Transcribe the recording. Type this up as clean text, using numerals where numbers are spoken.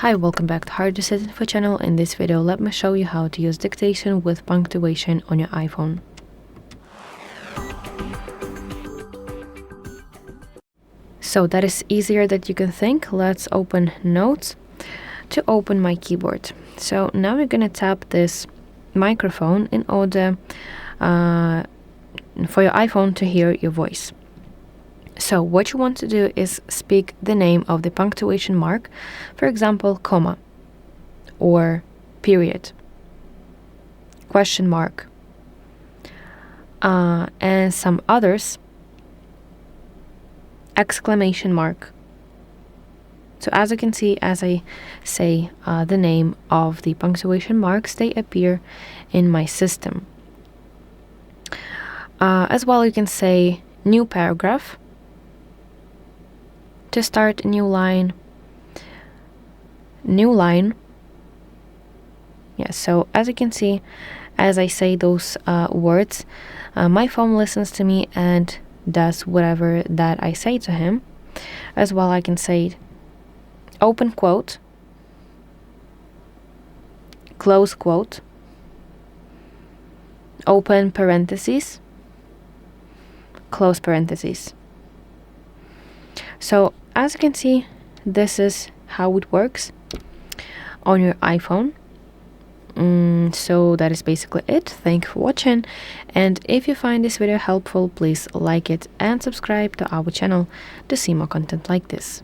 Hi, welcome back to HardReset.Info channel. In this video, let me show you how to use dictation with punctuation on your iPhone. So that is easier than you can think. Let's open Notes to open my keyboard. So now we're gonna tap this microphone in order for your iPhone to hear your voice. So what you want to do is speak the name of the punctuation mark, for example, comma, or period, question mark, and some others, exclamation mark. So as you can see, as I say the name of the punctuation marks, they appear in my system. As well, you can say new paragraph to start a new line. Yeah, so as you can see, as I say those words, my phone listens to me and does whatever that I say to him. As well, I can say open quote, close quote, open parentheses, close parentheses. So as you can see, this is how it works on your iPhone. So that is basically it. Thank you for watching, and if you find this video helpful, please like it and subscribe to our channel to see more content like this.